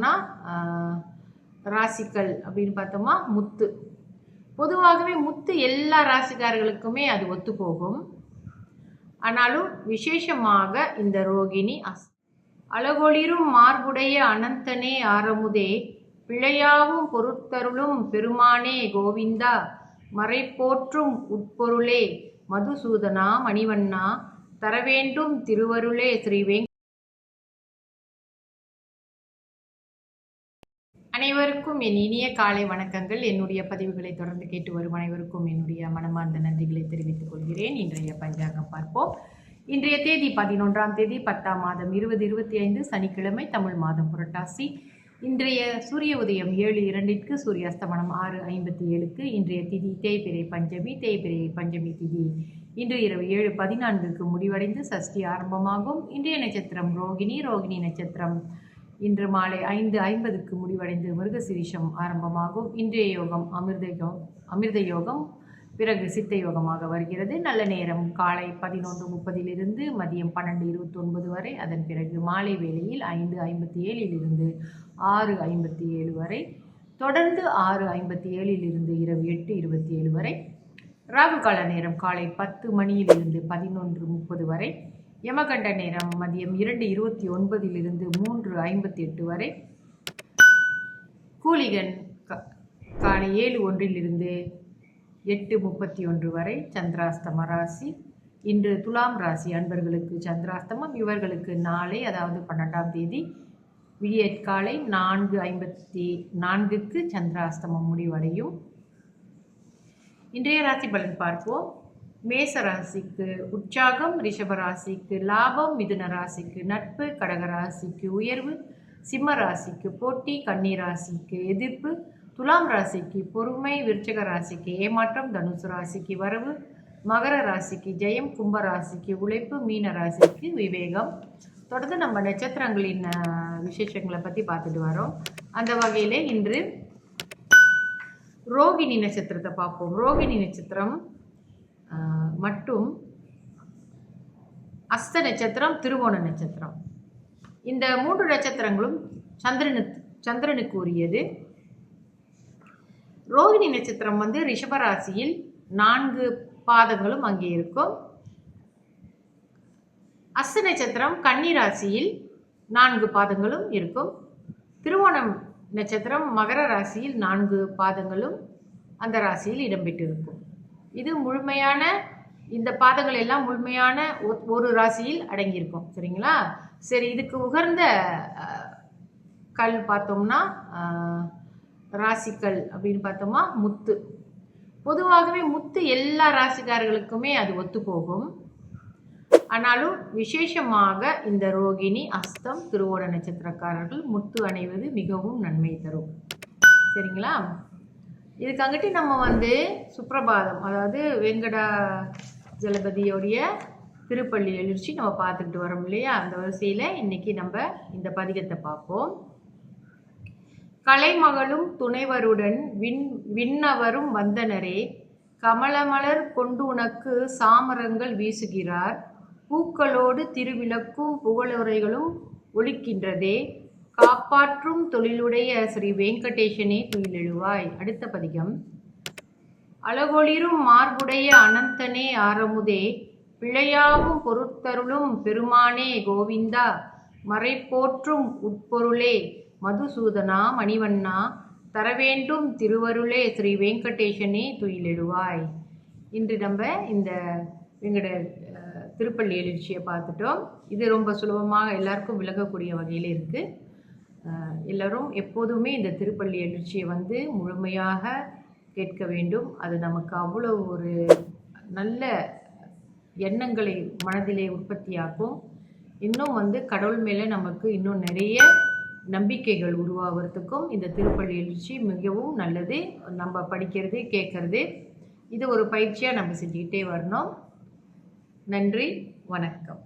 பார்த்தோம்னா ராசிகள் அப்படின்னு பார்த்தோமா முத்து. பொதுவாகவே முத்து எல்லா ராசிக்காரர்களுக்குமே அது ஒத்து போகும். ஆனாலும் விசேஷமாக இந்த ரோகிணி அழகொளிரும் மார்புடைய அனந்தனே ஆரமுதே பிழையாவும் பொருத்தருளும் பெருமானே கோவிந்தா மறைப்போற்றும் உட்பொருளே மதுசூதனா மணிவண்ணா தரவேண்டும் திருவருளே ஸ்ரீவேங். அனைவருக்கும் என் இனிய காலை வணக்கங்கள். என்னுடைய பதிவுகளை தொடர்ந்து கேட்டு வரும் அனைவருக்கும் என்னுடைய மனமார்ந்த நன்றிகளை தெரிவித்துக் கொள்கிறேன். இன்றைய பஞ்சாங்கம் பார்ப்போம். இன்றைய தேதி 11ஆம் தேதி 10ஆம் மாதம் 2025 சனிக்கிழமை, தமிழ் மாதம் புரட்டாசி. இன்றைய சூரிய உதயம் 7:02 சூரிய அஸ்தமனம் 6:57. இன்றைய திதி தேய்பிறை பஞ்சமி. தேய்பிறை பஞ்சமி திதி இன்று இரவு 7:14 முடிவடைந்து சஷ்டி ஆரம்பமாகும். இன்றைய நட்சத்திரம் ரோகிணி. ரோகிணி நட்சத்திரம் இன்று மாலை 5:50 முடிவடைந்து மிருகசீரிஷம் ஆரம்பமாகும். இன்றைய யோகம் அமிர்த யோகம், பிறகு சித்த யோகமாக வருகிறது. நல்ல நேரம் காலை 11:30 மதியம் 12:29 வரை. அதன் பிறகு மாலை வேளையில் 5:57 6:57 வரை. தொடர்ந்து 6:57 இரவு 8:27 வரை. ராகு கால நேரம் காலை 10 மணியிலிருந்து 11:30 வரை. யமகண்ட நேரம் மதியம் 2:29 3:58 வரை. கூலிகன் காலை 7:01 8:31 வரை. சந்திராஸ்தம ராசி. இன்று துலாம் ராசி அன்பர்களுக்கு சந்திராஸ்தமம். இவர்களுக்கு நாளை, அதாவது 12ஆம் தேதி விடியற்காலை 4:54 சந்திராஸ்தமம் முடிவடையும். இன்றைய ராசி பலன் பார்ப்போம். மேச ராசிக்கு உற்சாகம், ரிஷப ராசிக்கு லாபம், மிதுன ராசிக்கு நட்பு, கடக ராசிக்கு உயர்வு, சிம்ம ராசிக்கு போட்டி, கன்னி ராசிக்கு எதிர்ப்பு, துலாம் ராசிக்கு பொறுமை, விருச்சக ராசிக்கு ஏமாற்றம், தனுசு ராசிக்கு வரவு, மகர ராசிக்கு ஜெயம், கும்ப ராசிக்கு உழைப்பு, மீன ராசிக்கு விவேகம். தொடர்ந்து நம்ம நட்சத்திரங்களின் விசேஷங்களை பற்றி பார்த்துட்டு வரோம். அந்த வகையில் இன்று ரோகிணி நட்சத்திரத்தை பார்ப்போம். ரோகிணி நட்சத்திரம் மற்றும் அஸ்த நட்சத்திரம், திருவோண நட்சத்திரம், இந்த 3 நட்சத்திரங்களும் சந்திரனுக்கு உரியது. ரோகிணி நட்சத்திரம் ரிஷபராசியில் 4 பாதங்களும் அங்கே இருக்கும். அஸ்த நட்சத்திரம் கன்னி ராசியில் 4 பாதங்களும் இருக்கும். திருவோணம் நட்சத்திரம் மகர ராசியில் 4 பாதங்களும் அந்த ராசியில் இடம்பெற்றிருக்கும். இது முழுமையான, இந்த பாதங்கள் எல்லாம் முழுமையான ஒரு ராசியில் அடங்கியிருக்கும். சரிங்களா? சரி, இதுக்கு உகர்ந்த கல் பார்த்தோம்னா ராசிக்கல் அப்படின்னு பார்த்தோமா முத்து. பொதுவாகவே முத்து எல்லா ராசிக்காரர்களுக்குமே அது ஒத்து போகும். ஆனாலும் விசேஷமாக இந்த ரோகிணி, அஸ்தம், திருவோண நட்சத்திரக்காரர்கள் முத்து அணிவது மிகவும் நன்மை தரும். சரிங்களா? இதுக்கு அங்கிட்டு நம்ம சுப்ரபாதம், அதாவது வெங்கடாஜலபதியோடைய திருப்பள்ளி எழுச்சி நம்ம பார்த்துக்கிட்டு வரோம் இல்லையா? அந்த வரிசையில் இன்னைக்கு நம்ம இந்த பதிகத்தை பார்ப்போம். கலைமகளும் துணைவருடன் விண்ணவரும் வந்தனரே, கமலமலர் கொண்டு உனக்கு சாமரங்கள் வீசுகிறார், பூக்களோடு திருவிளக்கும் புகழுரைகளும் ஒலிக்கின்றதே, காப்பாற்றும் தொழிலுடைய ஸ்ரீ வெங்கடேசனே துயிலெழுவாய். அடுத்த பதிகம். அழகொளிரும் மார்புடைய அனந்தனே ஆரமுதே பிழையாவும் பொருத்தருளும் பெருமானே கோவிந்தா மறைப்போற்றும் உட்பொருளே மதுசூதனா மணிவண்ணா தரவேண்டும் திருவருளே ஸ்ரீ வெங்கடேசனே துயிலெழுவாய். இன்று நம்ம இந்த வெங்கட திருப்பள்ளி எழுச்சியை பார்த்துட்டோம். இது ரொம்ப சுலபமாக எல்லாருக்கும் விளங்கக்கூடிய வகையில் இருக்குது. எல்லோரும் எப்போதுமே இந்த திருப்பள்ளி எழுச்சியை முழுமையாக கேட்க வேண்டும். அது நமக்கு அவ்வளோ ஒரு நல்ல எண்ணங்களை மனதிலே உற்பத்தியாக்கும். இன்னும் கடவுள் மேலே நமக்கு இன்னும் நிறைய நம்பிக்கைகள் உருவாகிறதுக்கும் இந்த திருப்பள்ளி எழுச்சி மிகவும் நல்லது. நம்ம படிக்கிறது, கேட்கறது, இது ஒரு பயிற்சியாக நம்ம செஞ்சுக்கிட்டே வரணும். நன்றி, வணக்கம்.